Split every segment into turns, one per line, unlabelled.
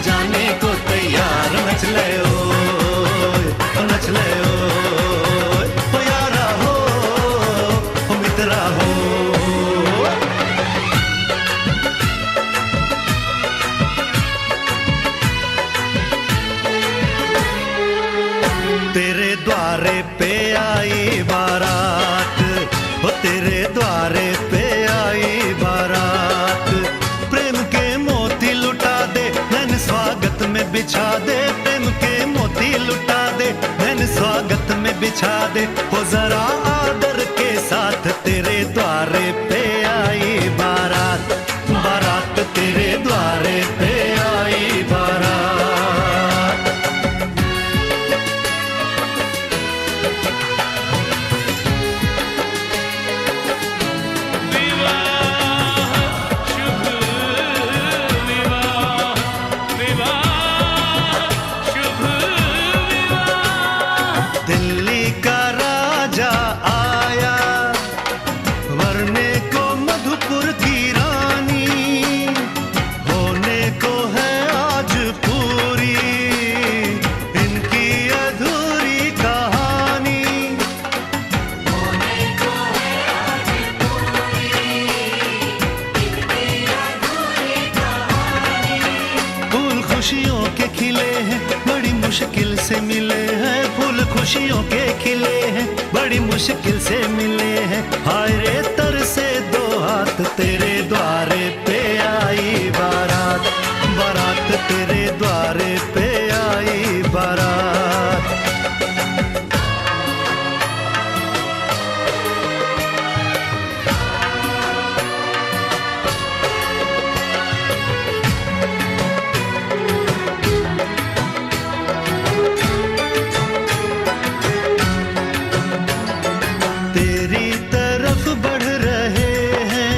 जाने को तैयार। नच ले ओ नच ले ओ यारा हो मित्रा हो। तेरे द्वारे पे आई बारात, वो तेरे द्वारे पे आई बारात। प्रेम के मोती लुटा दे नैन स्वागत में बिछा दे। प्रेम के मोती लुटा दे नैन स्वागत में बिछा दे। वो जरा आदर के साथ तेरे द्वारे पे आई बारात। बारात तेरे द्वारे पे आई बारात। दिल्ली का राजा आया वरने को मधुपुर की रानी। होने को है आज पूरी इनकी अधूरी कहानी। होने को है आज पूरी इनकी अधूरी कहानी। फूल खुशियों के खिले हैं बड़ी मुश्किल से मिले हैं। फूल खुशियों के खिले हैं बड़ी मुश्किल से मिले हैं। हाय रे तर से दो हाथ तेरे द्वारे पे आई बारात। बारात तेरे द्वारे पे आई बारात। तेरी तरफ बढ़ रहे हैं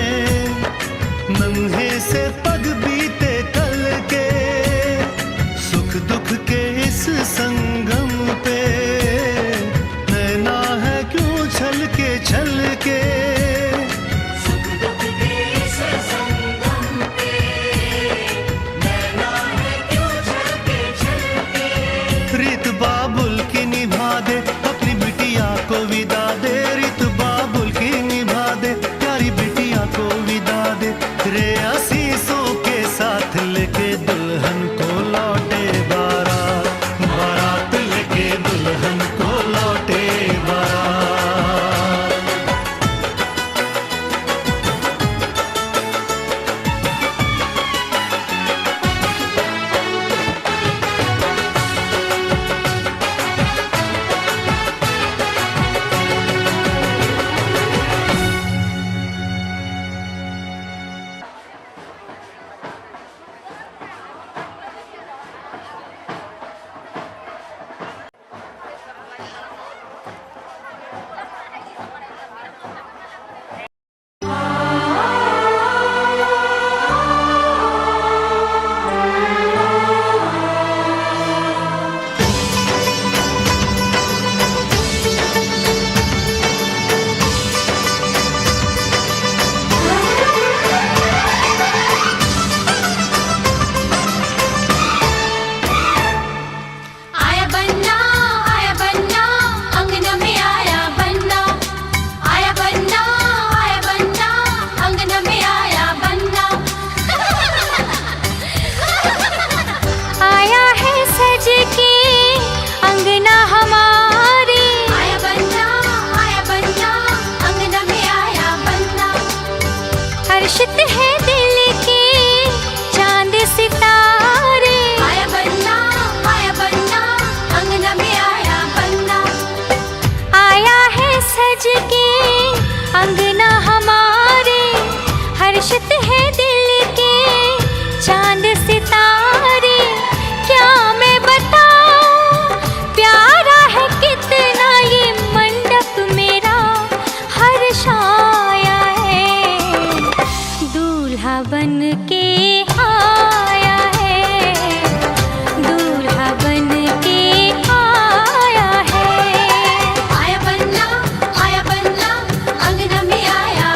नन्हे से पग बीते कल के। सुख दुख के इस संगम पे नैना है क्यों छल के। सुख दुख के इस संगम पे नैना है क्यों छल के। रीत बाबुल की निभा दे अपनी बिटिया को विदा दे। रीत बाबुल की निभा दे प्यारी बिटिया को विदा दे। रे आशीषों के साथ लेके दुल्हन को लौटे बारात। बारात लेके दुल्हन को लौटे बारात।
हर्षित है दिल के चांद सितारे। आया बन्ना अंगना में आया बन्ना। आया है सज के अंगना हमारे। हर्षित है दिल के चांद सितारे। क्या मैं बताऊं प्यारा है कितना ये मंडप मेरा। हर्षाया है दूल्हा बन के आया है। दूल्हा बन के आया है। आया बन्ना अंगना में आया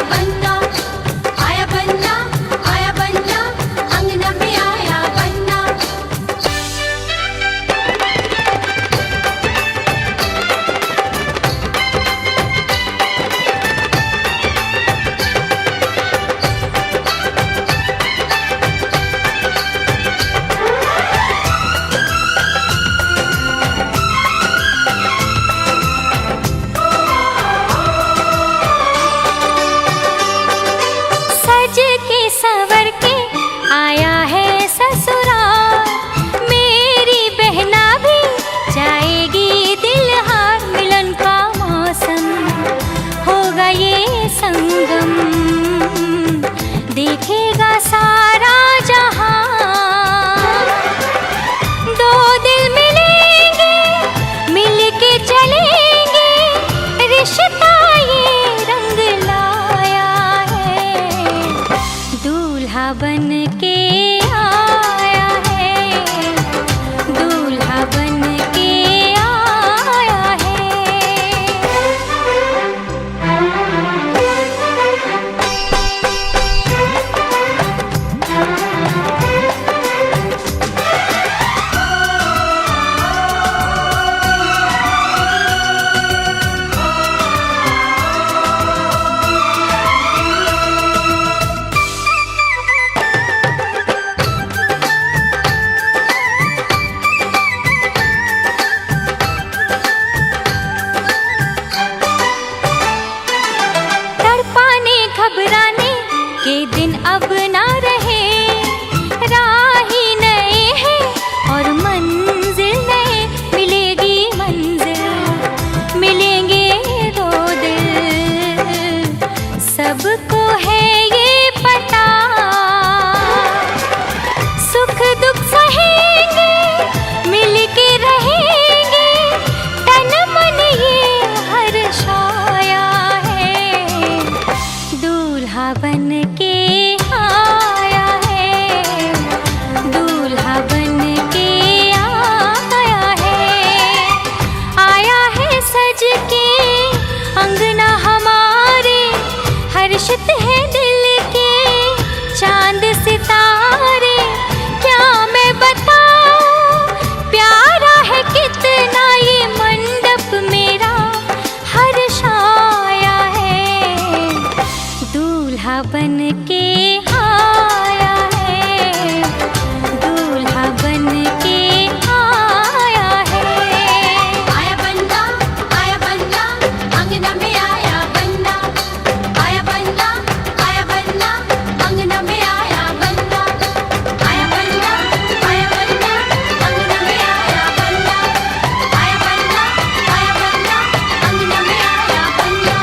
बन के आया है, दूल्हा बन के आया है।
आया बन्ना अंगना में आया बन्ना, आया बन्ना अंगना में आया बन्ना, आया बन्ना अंगना में आया बन्ना, आया बन्ना अंगना में आया बन्ना।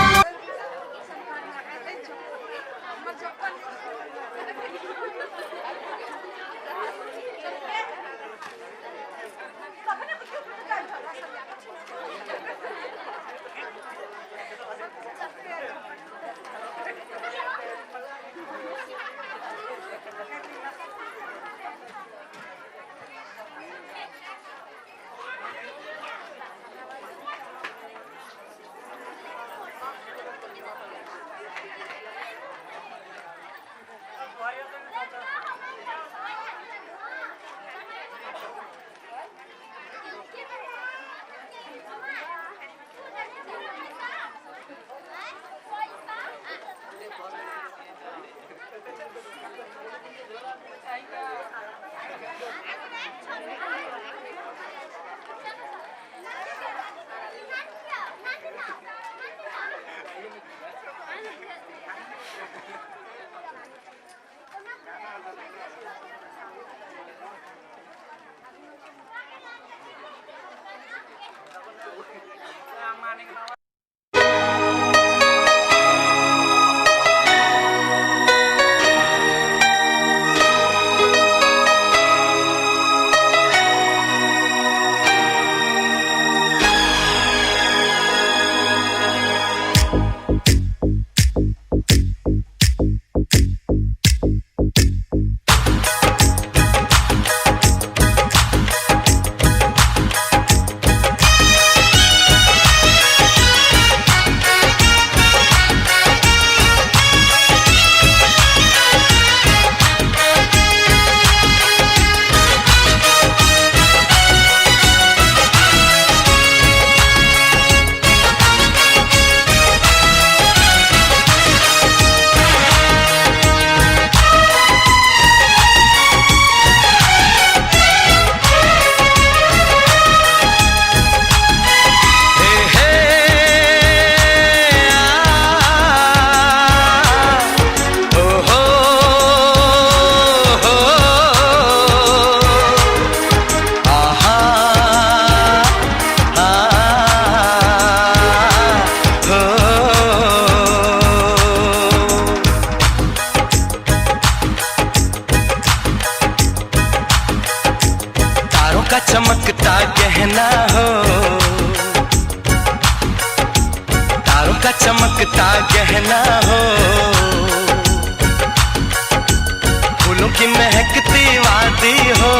का चमकता गहना हो, तारों का चमकता गहना हो, फूलों की महकती वादी हो,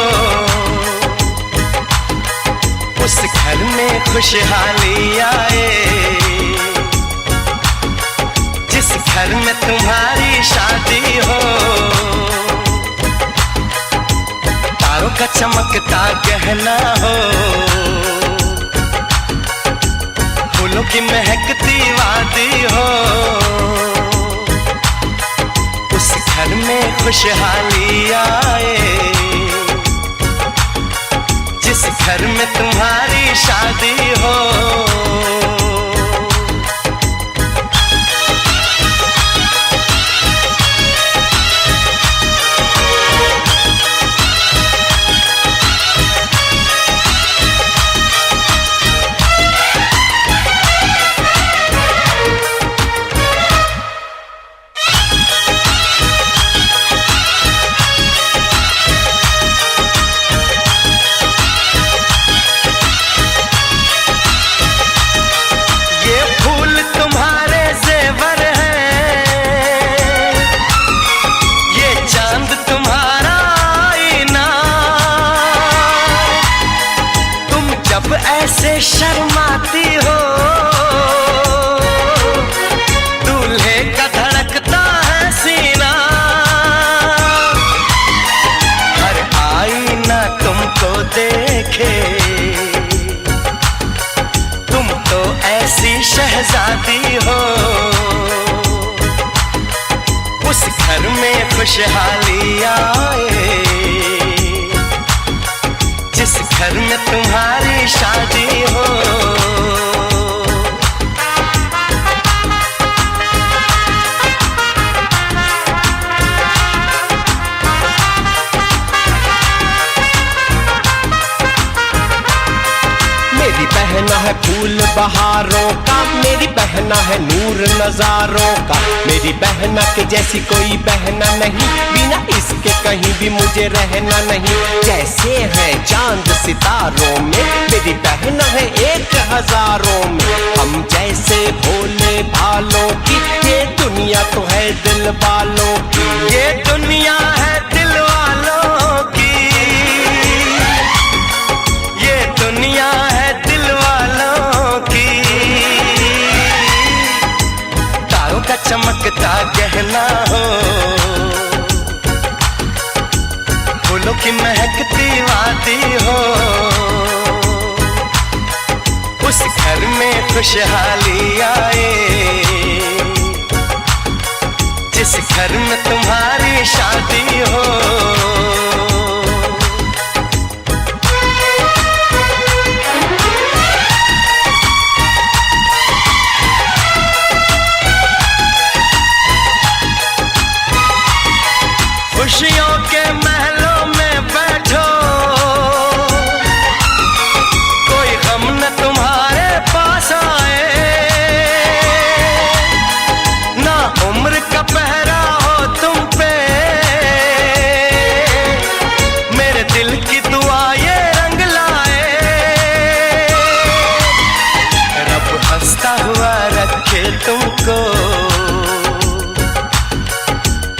उस घर में खुशहाली आए जिस घर में तुम्हारी शादी हो। तारों का चमकता गहना हो, फूलों की महकती वादी हो, उस घर में खुशहाली आए जिस घर में तुम्हारी शादी हो। ऐसे शर्माती हो, दूल्हे का धड़कता है सीना, हर आईना तुमको देखे, तुम तो ऐसी शहजादी हो,
घर में खुशहाली आए, जिस घर में तुम्हारी शादी हो। मेरी बहना है फूल बहारों का, मेरी बहना है नूर नजारों का, मेरी बहना के जैसी कोई बहना नहीं, बिना इसके कहीं भी मुझे रहना नहीं। जैसे है चांद सितारों में, मेरी बहना है एक हजारों में। हम जैसे भोले भालों की, ये दुनिया तो है दिल वालों की, ये दुनिया है दिल वालों की, ये दुनिया है दिल वालों की। तारों का चमकता गहना हो, फूलों की महकती वादी हो, उस घर में खुशहाली आए, जिस घर में तुम्हारी शादी हो। खुशियों के महलों में बैठो, कोई गम न तुम्हारे पास आए, ना उम्र का पहरा हो तुम पे, मेरे दिल की दुआ ये रंग लाए। रब हंसता हुआ रखे तुमको,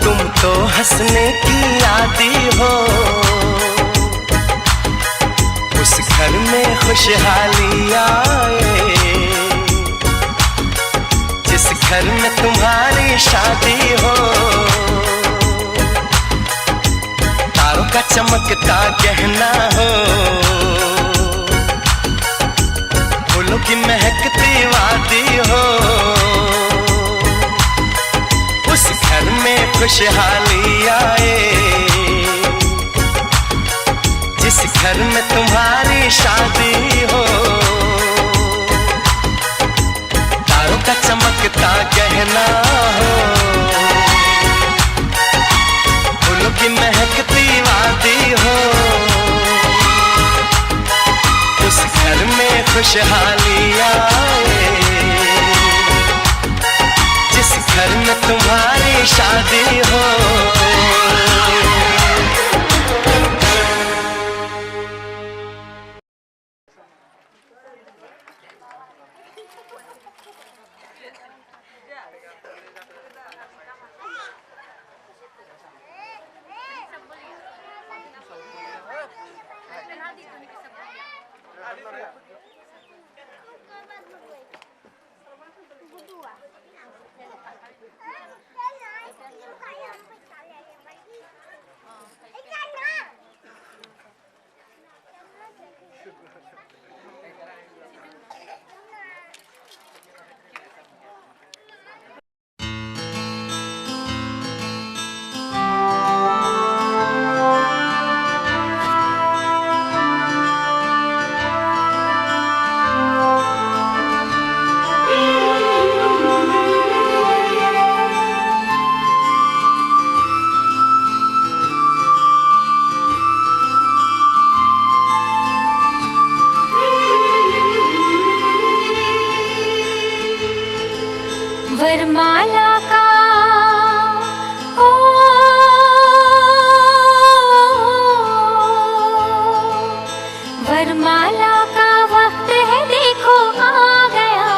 तुम तो हंसने की आदी हो, उस घर में खुशहाली आए, जिस घर में तुम्हारी शादी हो। तारों का चमकता गहना हो, फूलों की महकती वादी हो, उस घर में खुशहाली आए, जिस घर में तुम्हारी शादी हो। तारों का चमकता गहना हो, फूलों की महकती वादी हो, उस घर में खुशहाली आए, जिस घर में तुम्हारी शादी हो।
वरमाला का ओ वरमाला का वक्त है, देखो आ गया,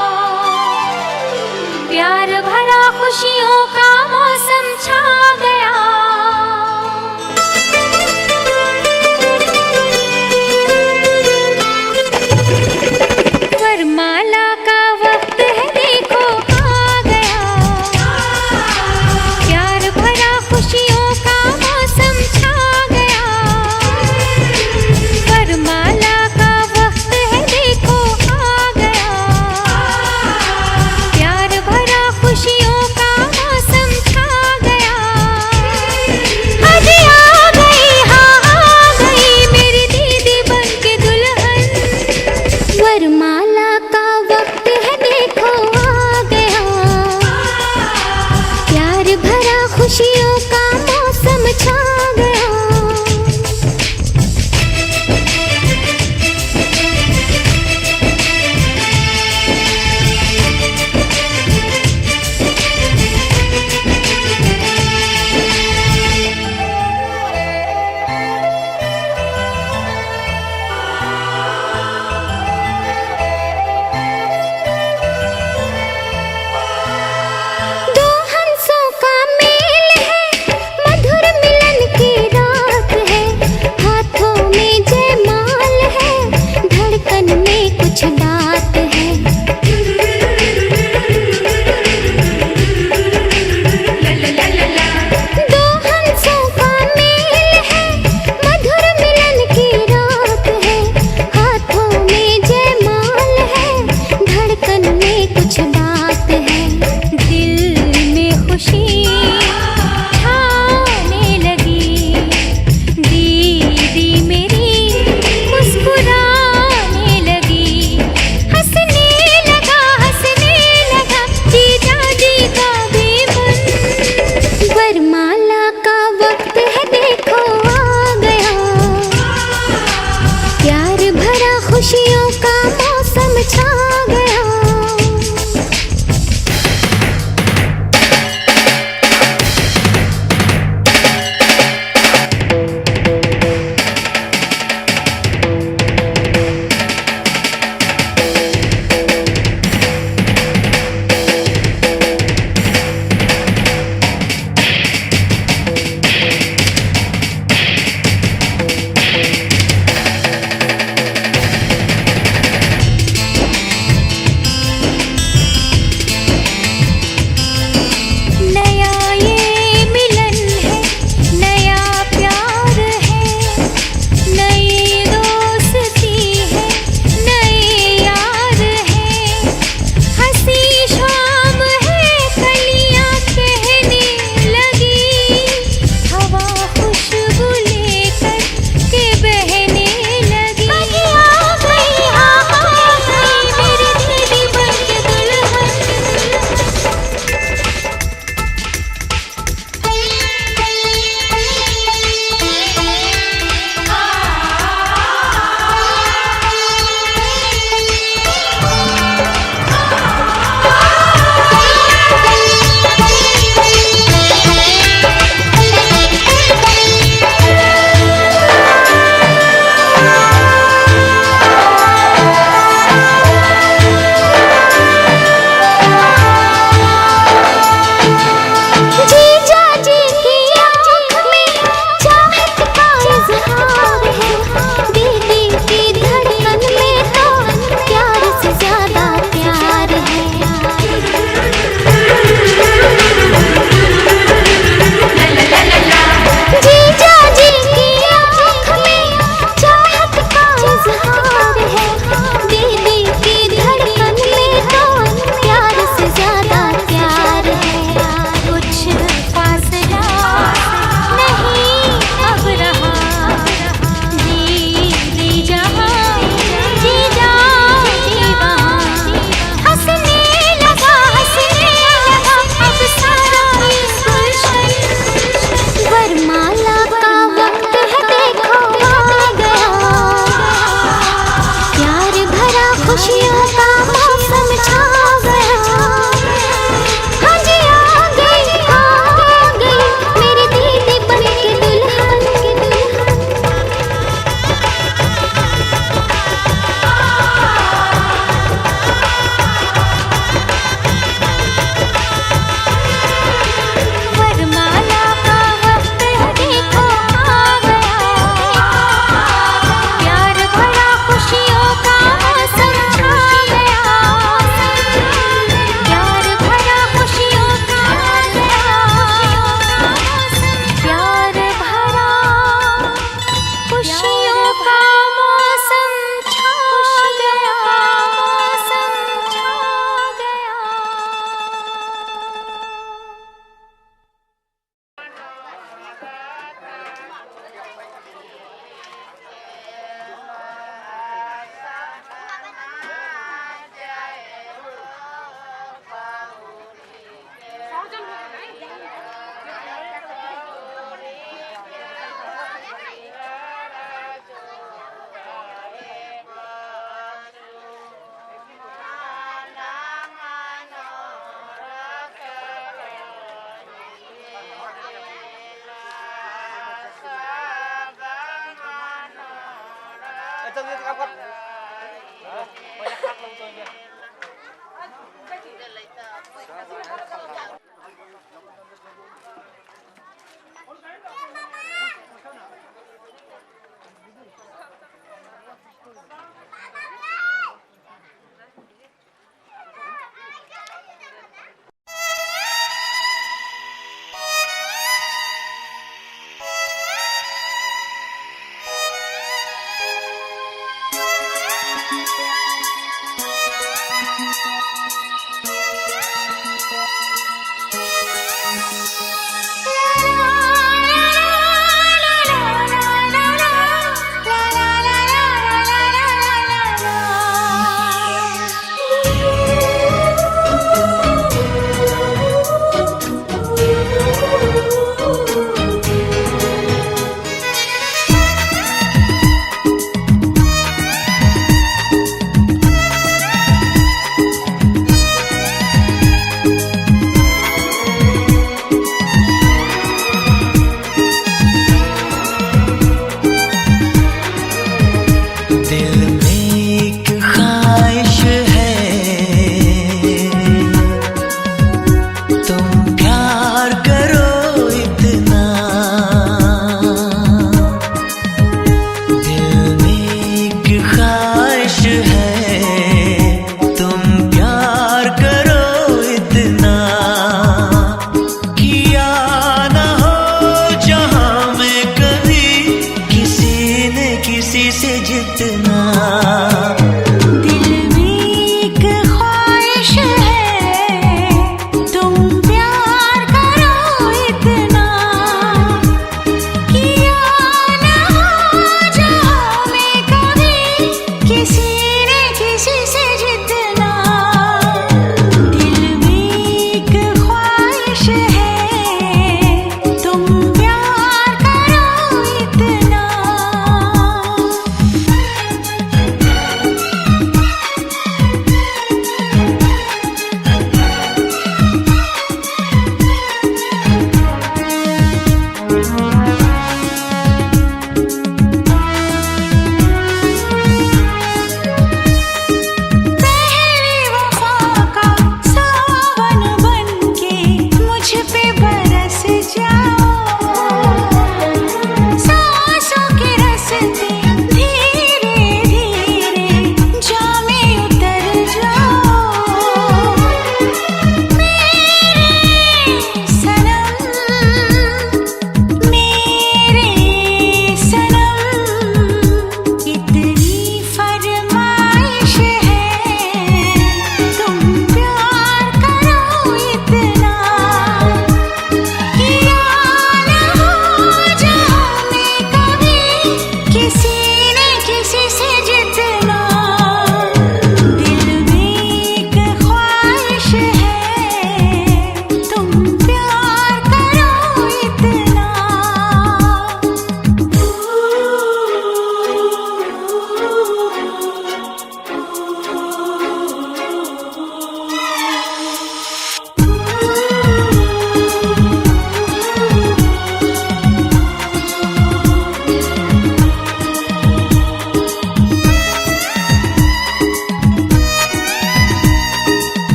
प्यार भरा खुशियों का मौसम छा गया। वरमाला का वक्त है, देखो आ गया, प्यार भरा खुशियों का मौसम छा गया। वरमाला का वक्त है, देखो आ गया, प्यार भरा खुशियों का मौसम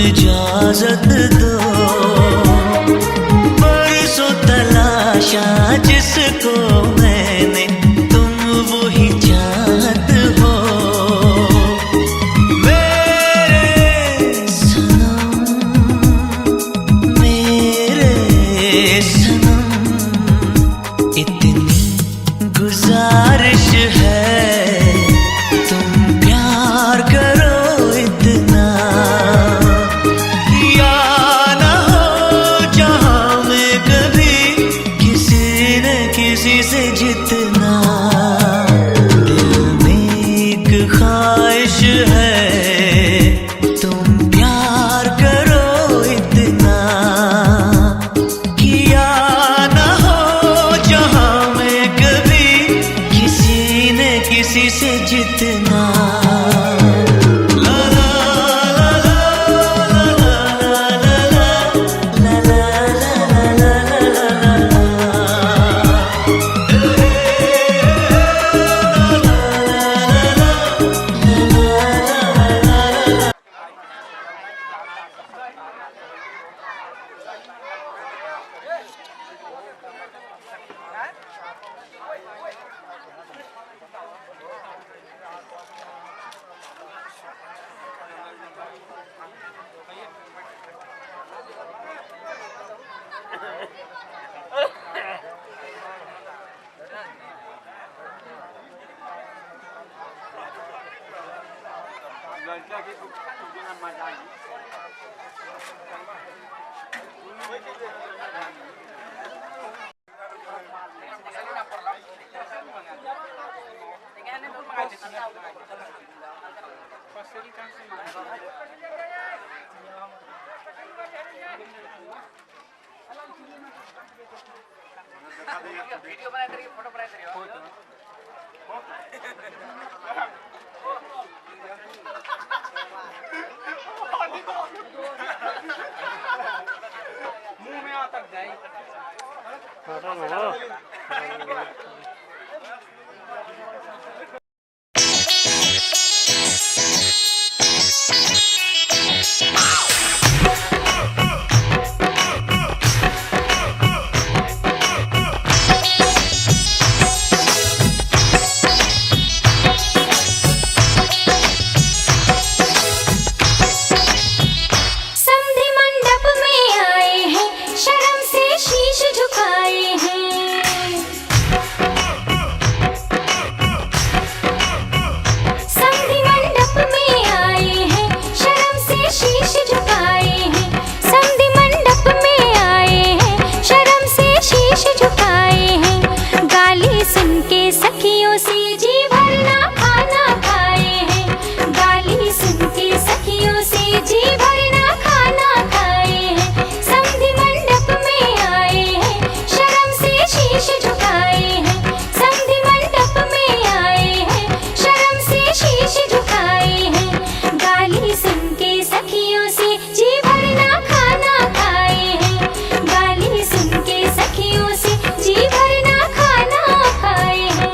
इजाजत दो, बरसों तलाशा जिसको मैंने, तुम वो ही चाहत हो। मेरे सनम इतनी गुजारिश है, तुम प्यार करो इतना, या ना हो जहां में कभी किसी न किसी से जितना। दिल में एक ख्वाहिश है, तुम प्यार करो इतना, या ना हो जहां में कभी किसी न किसी से जितना। ला ला ला ला ला ला।
समधि मंडप में आए हैं, शर्म से शीश झुकाए हैं। समधि मंडप में आए हैं, शर्म से शीश झुकाए हैं। समधि मंडप में आए हैं, शर्म से शीश झुकाए हैं। गाली सुन के सखियों से जी भरना खाना खाए हैं। गाली सुन के सखियों से जी भरना खाना खाए हैं। समधि मंडप में आए हैं, शर्म से शीश झुकाए हैं। समधि मंडप में आए हैं, शर्म से शीश झुकाए हैं। गाली सुन के सखियों से जी भरना खाना खाए हैं। गाली सुन के सखियों से जी भरना खाना खाए हैं।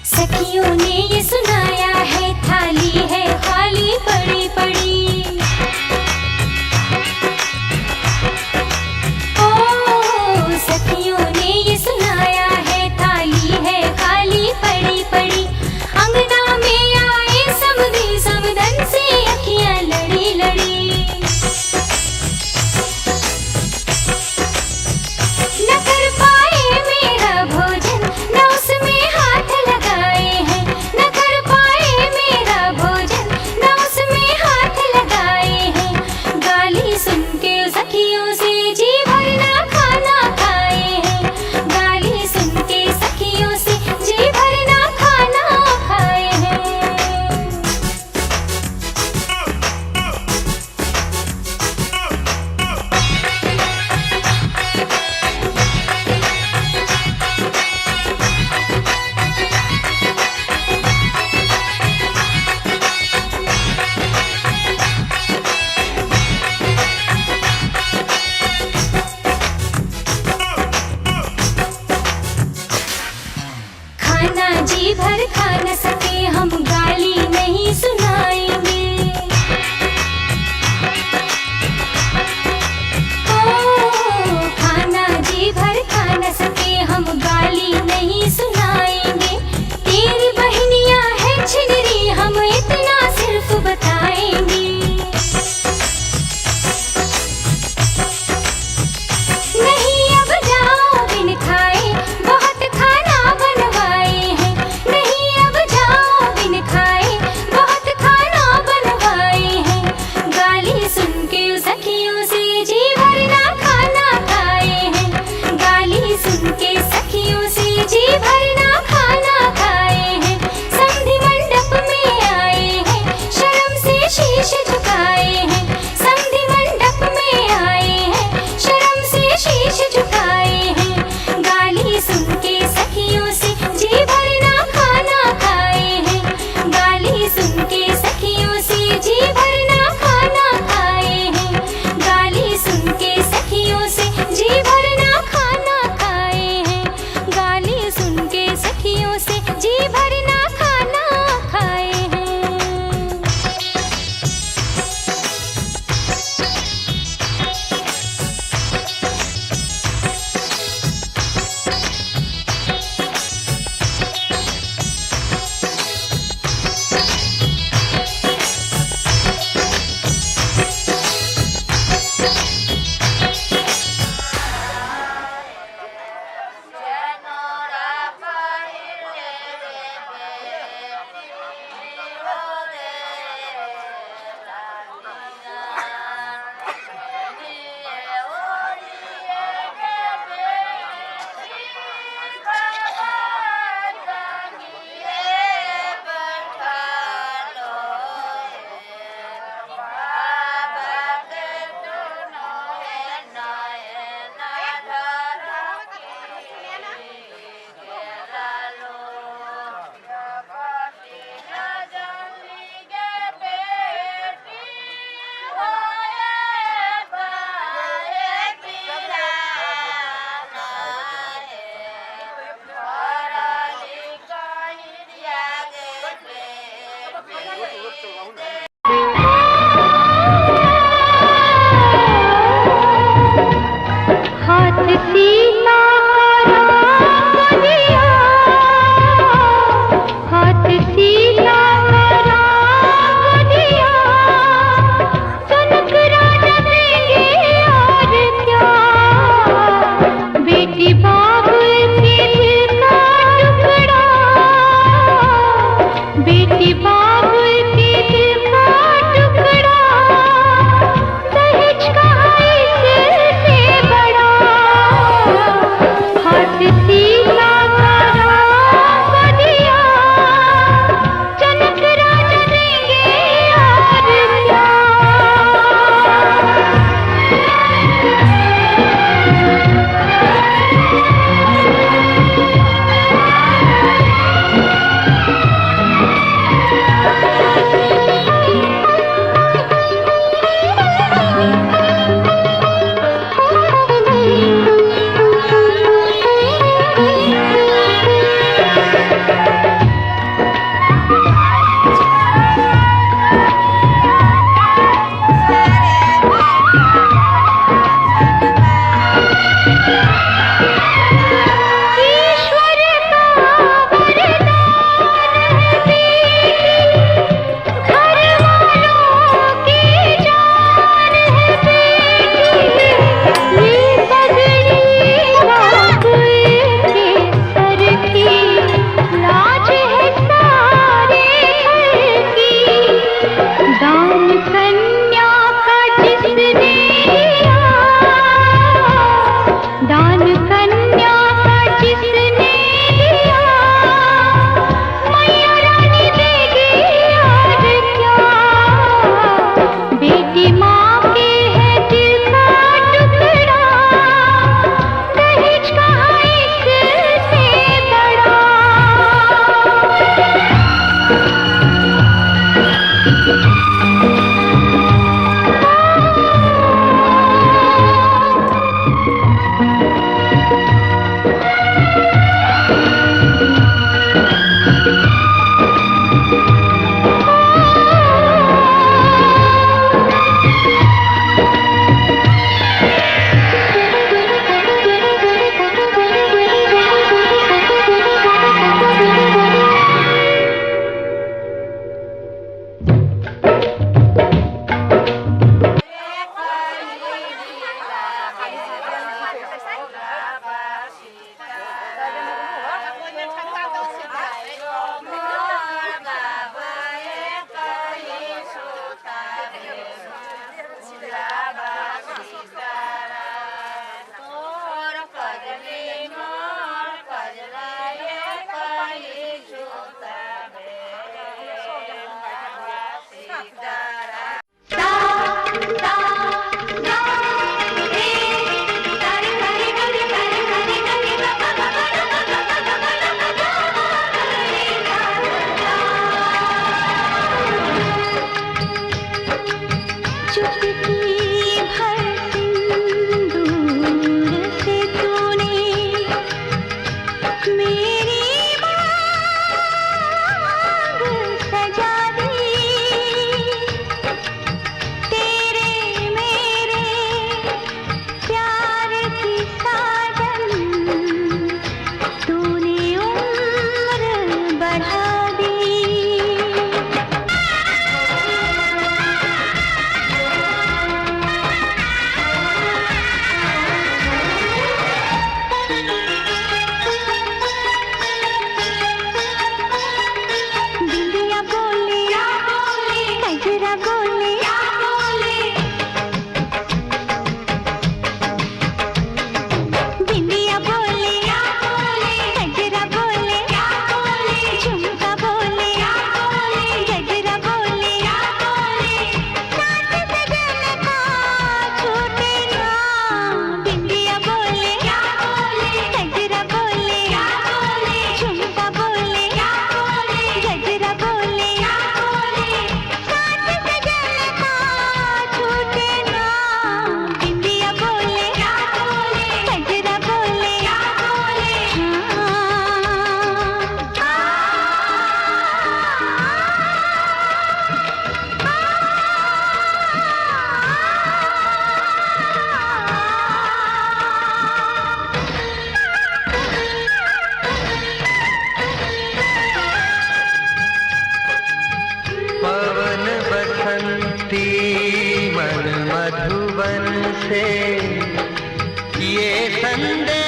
सखियों ने ये सुनाया है, थाली है खाली पड़ी पड़ी। ओ सखियों ने ये सुनाया है, थाली है खाली पड़ी पड़ी। अंगना में आए समधी समधन से अखियां लड़ी लड़ी। न कर पाए मेरा भोजन, न उसमें हाथ लगाए हैं। न कर पाए मेरा भोजन, न उसमें हाथ लगाए हैं। गाली सुन के सखियों से जी भरना खाना खाए हैं। गाली सुन के सखियों से जी भरना खाना खाए हैं।
से ये संदेश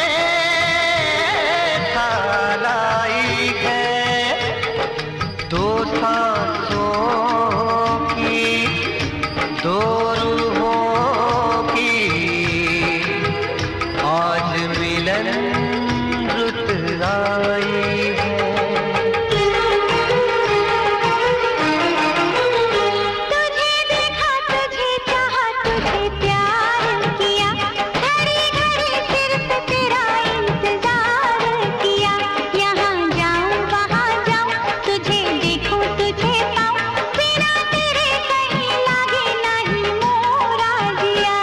लाई है, दो सांसों की दो रूहों की आज मिलन रुत आई है।
तुझे देखा, तुझे चाहा, तुझे प्यार किया, घड़ी घड़ी सिर्फ तेरा इंतजार किया। यहाँ जाऊं वहाँ जाऊं, तुझे देखूं तुझे पाऊं, बिना तेरे कहीं लागे नहीं मोरा जिया।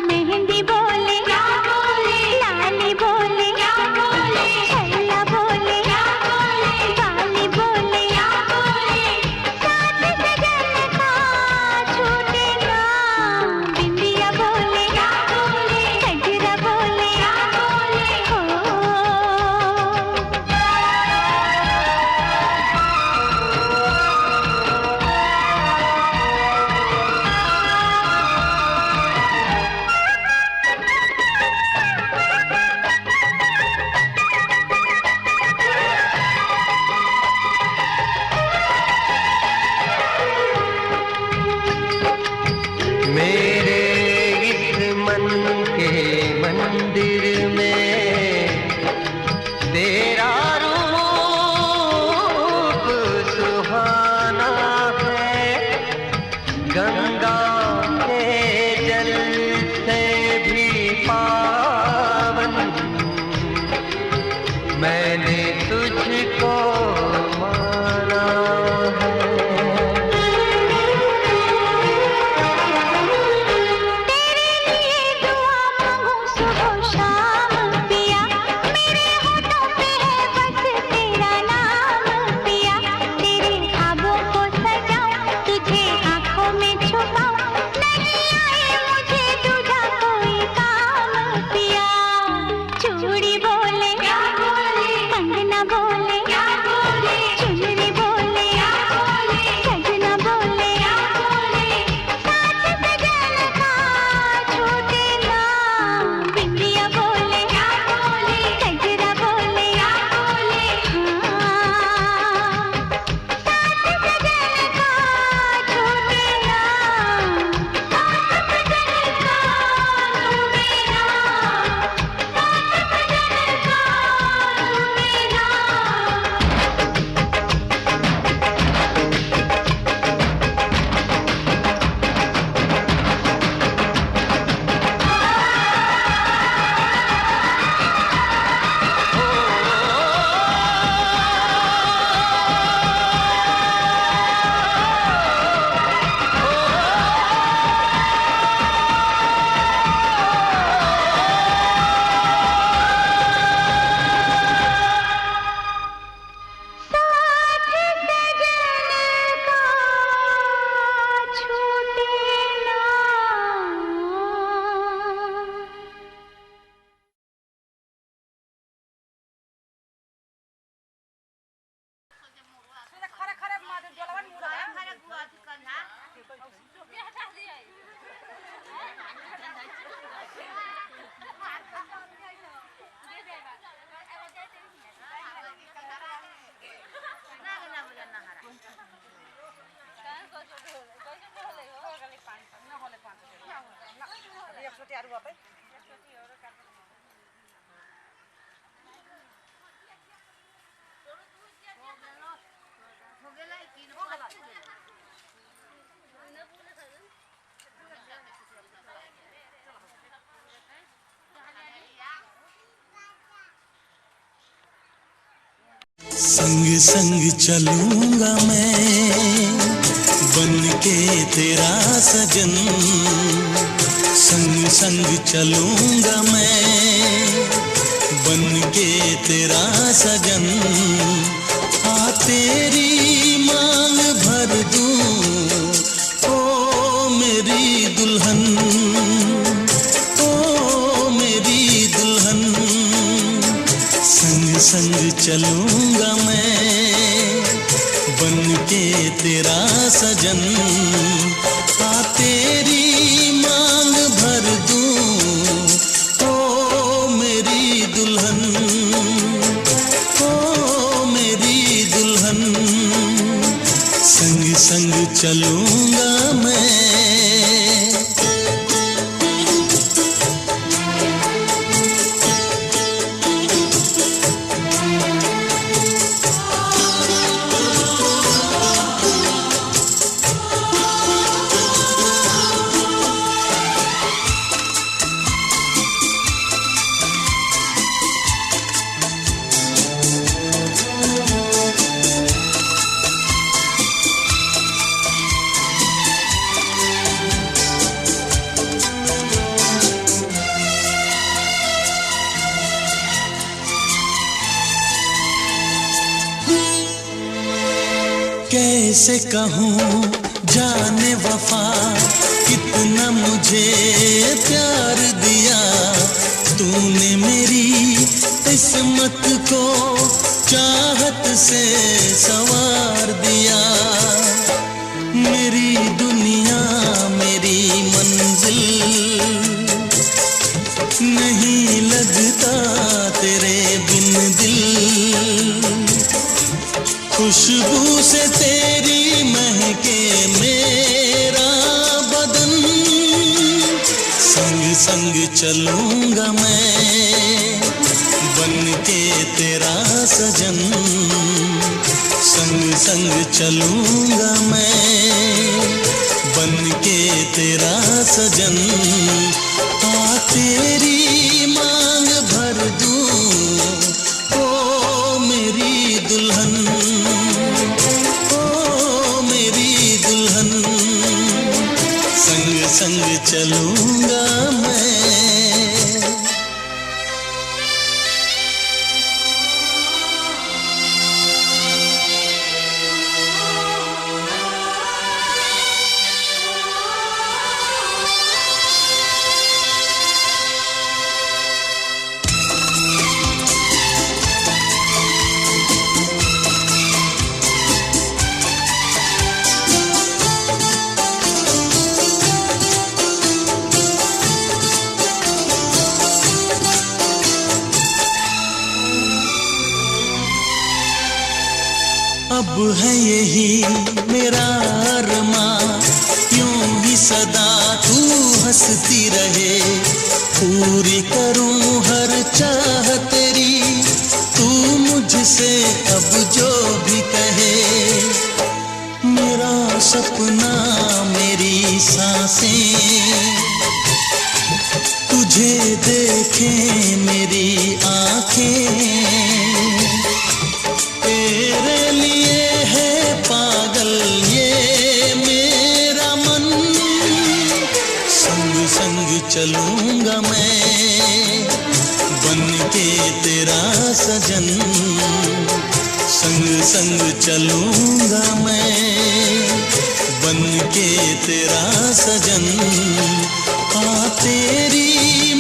मेहंदी बोले क्या बोले, लाली बोले क्या बोले, छल्ला बोले क्या बोले, बाली बोले क्या बोले, साथ सजन का छूटे ना, बिंदिया बोले क्या बोले, गजरा बोले क्या बोले, हो।
मेरे इस मन के मंदिर में तेरा रूप सुहाना है, गंगा के जल से भी पावन मैंने तुझको माना है।
तेरे लिए दुआ मांगूं सुबह शाम पिया, मेरे होठों पे है बस तेरा नाम पिया। तेरे ख्वाबों को सजाऊं, तुझे आँखों में छुपाऊं, नहीं आए मुझे दूजा कोई काम पिया। चूड़ी बोले क्या बोले, कंगना बोले क्या बोले, चुनरी बोले क्या बोले, सजना बोले क्या बोले, साथ सजन का छूटे ना, बिंदिया बोले क्या बोले, गजरा बोले क्या बोले, हाँ। साथ सजन का छूटे ना, साथ सजन का छूटे ना, साथ सजन का छूटे ना। साथ सजन का छूटे ना।
संग संग चलूंगा मैं बन के तेरा सजन, संग संग चलूंगा मैं बन के तेरा सजन। आ तेरी मांग भर दूं ओ मेरी दुल्हन, ओ मेरी दुल्हन। संग संग चलूंगा मैं बन के तेरा सजन। आ तेरी मांग भर कैसे कहूँ जाने वफा कितना मुझे प्यार दिया तूने मेरी किस्मत को चाहत से संवार दिया मेरी दुनिया मेरी मंजिल नहीं लगता तेरे बिन दिल खुशबू से तेरी महके मेरा बदन संग संग चलूंगा मैं बन के तेरा सजन संग संग चलूंगा मैं बन के तेरा सजन आ तेरी मांग भर दूं ओ मेरी दुल्हन ओ मेरी दुल्हन संग संग चलूंगा मैं अब है यही मेरा अरमां यूं ही सदा तू हंसती रहे पूरी करूं हर चाह तेरी तू मुझसे अब जो भी कहे मेरा सपना मेरी सांसें तुझे देखें मेरी आंखें तेरे लिए है पागल ये मेरा मन संग संग चलूंगा मैं बन के तेरा सजन संग संग चलूंगा मैं बन के तेरा सजन आ तेरी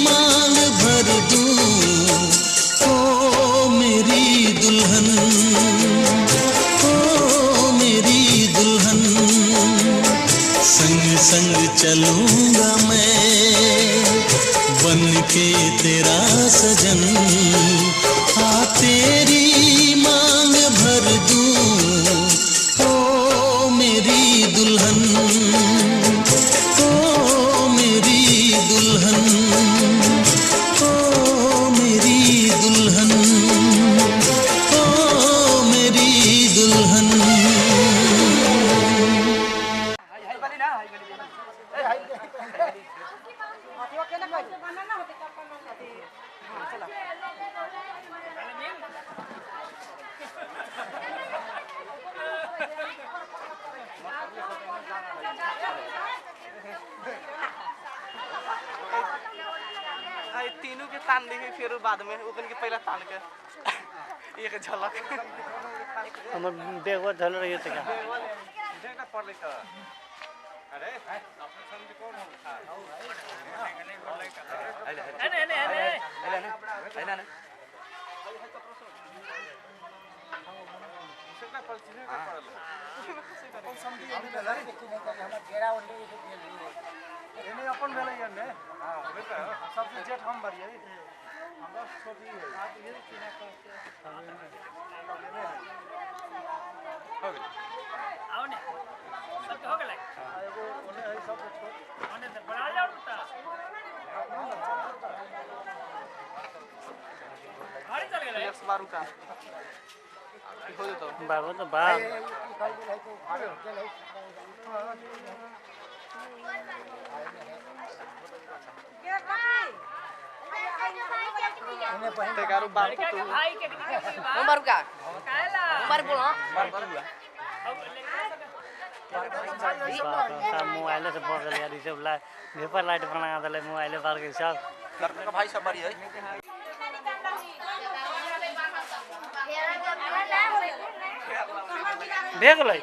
मांग भर दूं ओ मेरी दुल्हन ओ मेरी दुल्हन संग संग चलूंगा मैं बन के तेरा सजन आ तेरी मांग भर दूं ओ मेरी दुल्हन ओ मेरी दुल्हन ओ मेरी दुल्हन ओ मेरी दुल्हन
तीनों के तान देखे फिर बाद में ओकन के पहला तान के एक झलक
हमर बेगवा झल रही है क्या
देखना पड़ ले तो अरे ऑपरेशन भी कौन होता है नहीं इसका पड़ सीने का पड़ कौन समझी हमरा घेरा ओले एने अपन भेलै एने हां सबसे जेठ हम बरियै हमरा छोटी है आप ये किना करते हो गेल आओ ने सब हो गेलै एगो ओने है सब छोट ओने से बड़ा जाओ त गाड़ी चल गेलै 112 का हो जेतो
बाबू तो बाप
ते गारू बाप तू
उमर का उमर बोलो
मोबाइल से पकड़ लिया रिसे वेपर लाइट बना दले मोबाइल पर के सब
लड़का भाई सब बड़ी है
देख लै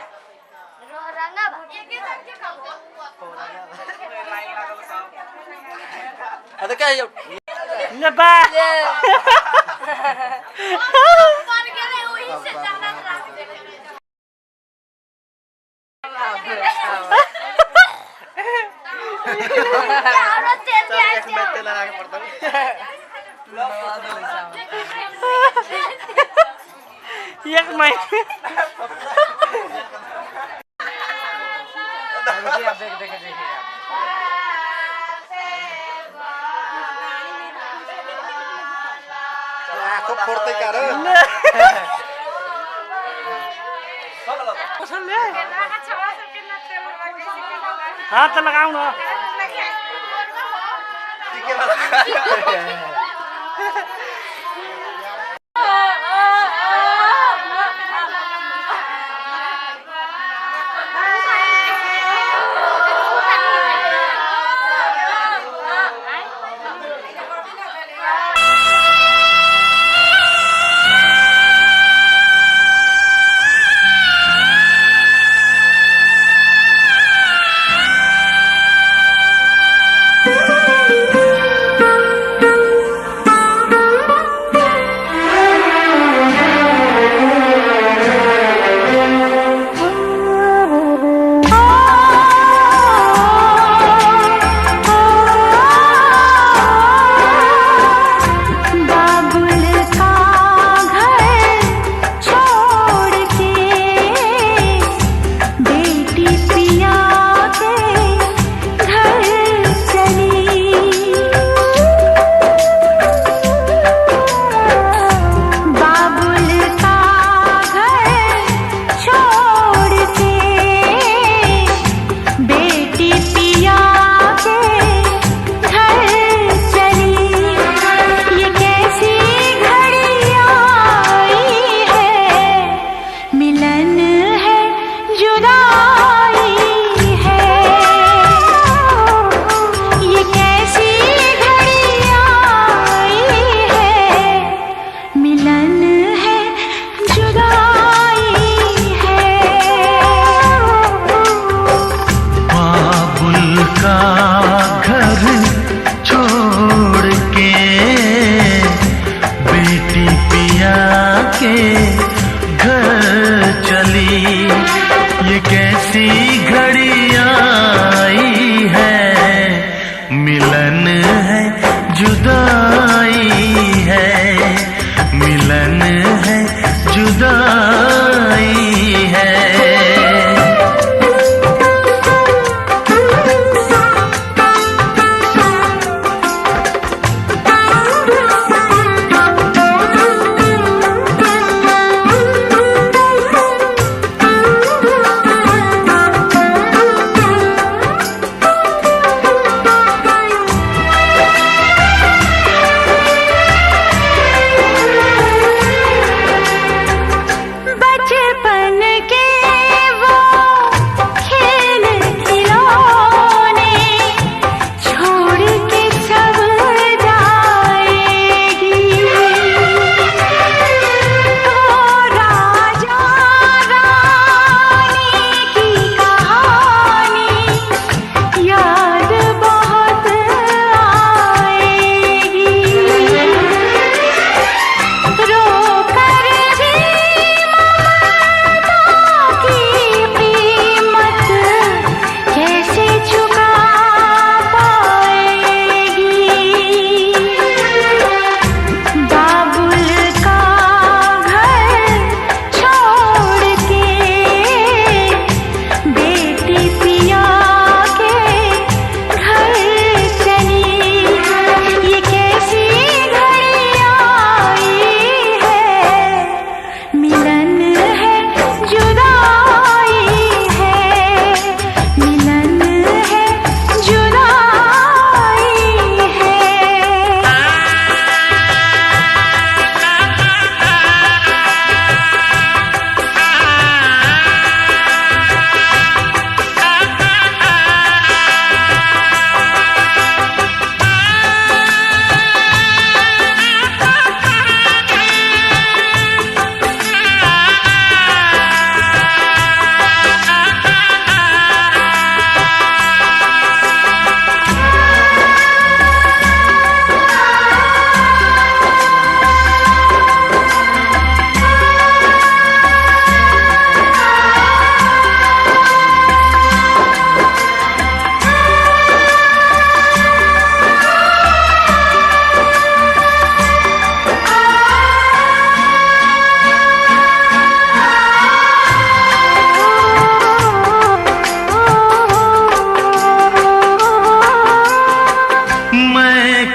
Ada kah ya?
Neba. Yak main.
खूब फोड़ते कर
हाँ तो लगाऊ ना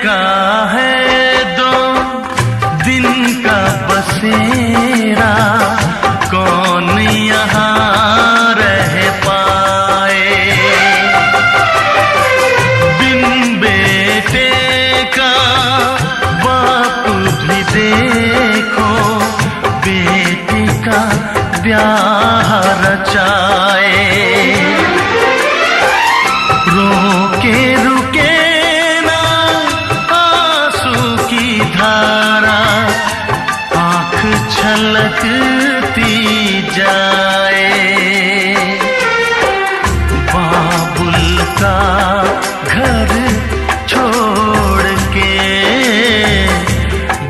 का है 2 दिन का बसेरा, कौन यहाँ रह पाए। बिन बेटे का बाप भी देखो, बेटी का ब्याह रचाए। रोके रुके ना आंसू की धारा, आँख छलकती जाए। बाबुल का घर छोड़ के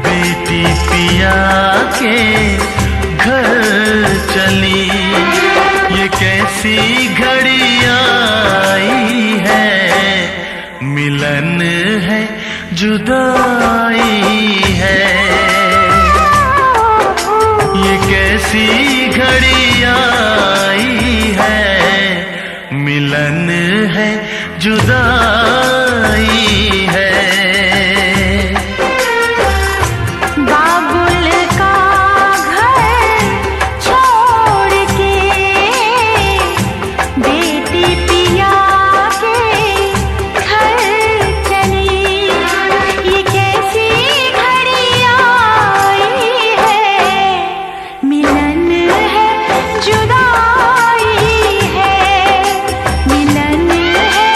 बेटी पिया के घर चली, ये कैसी घड़ी आई है। मिलन है जुदाई है, ये कैसी घड़ी आई है। मिलन है जुदाई है।
बाबुल का घर छोड़ के बेटी पिया के घर चली, ये कैसी घड़ी आई है। मिलन है जुदाई है, मिलन है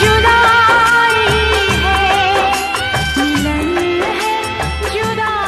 जुदाई है, मिलन है जुदाई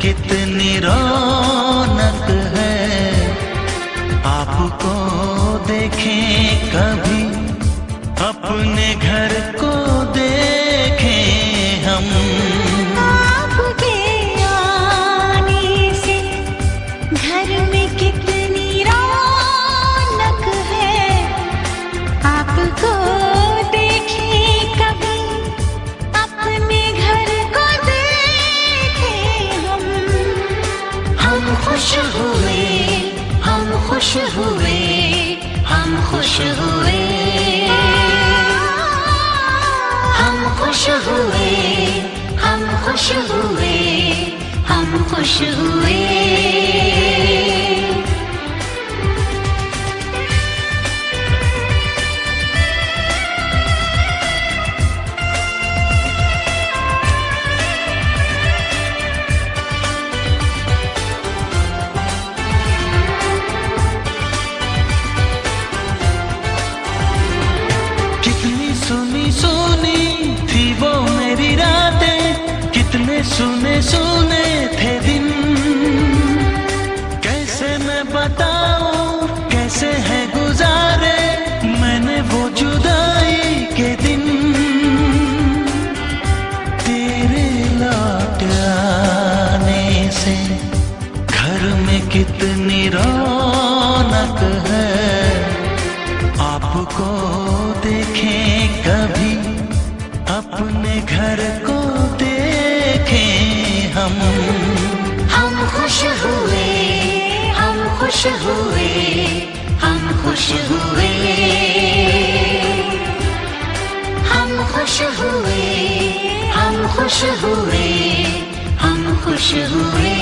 कितनी रौनक है, आपको देखें कभी अपने घर को देखें हम।
आपके आने से घर में कितनी रौनक है, आपको देखें कभी अपने घर को देखें हम। हम खुश हुए, हम खुश हुए, हम खुश हुए, हम खुश हुए, हम खुश हुए, हम खुश हुए।
कितनी सुनी सुनी थी वो मेरी रातें, कितने सुने सुने थे दिन। कैसे मैं बताऊं कैसे है गुजारे मैंने वो जुदाई के दिन। तेरे लौट आने से घर
कितनी रौनक है, आपको देखें कभी, अपने घर को देखें हम खुश हुए, हम खुश हुए, हम खुश हुए, हम खुश हुए, हम खुश हुए, हम खुश हुए।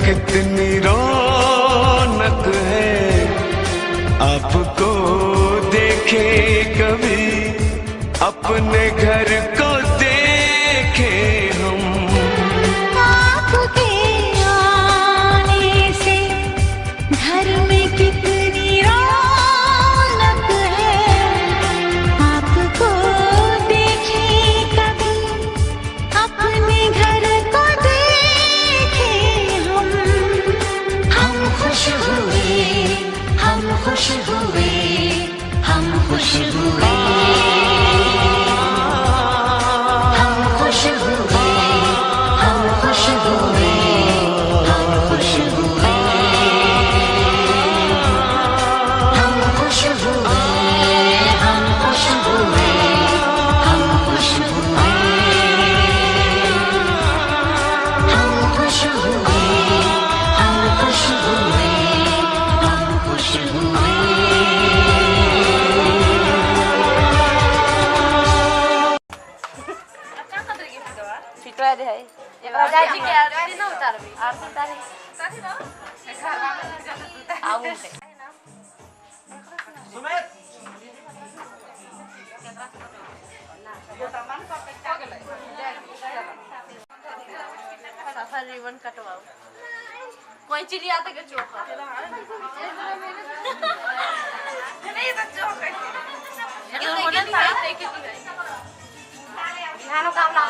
कितनी रौनक है, आपको देखे कभी, अपने घर को देखे हम
आपके आने से घर में कितनी रौनक है, आपको देखे कभी, अपने घर को देखे हम खुश हुए, हम खुश हुए, हम खुश हुए, हम खुश हुए, हम खुश हुए, हम खुश हुए, हम खुश हुए, हम खुश हुए, हम खुश हुए, हम खुश हुए, हम खुश हुए, हम खुश हुए।
फिटवा दे है राजाजी के आरती न उतारबी आरती उतारी साथी न आउन से सुमेत ये सामान सब हो गेलै सफर रिबन कटवाओ कोई चिड़िया तक के चोक नहीं तो चोक है ये होना था देखी थी ध्यान काम ना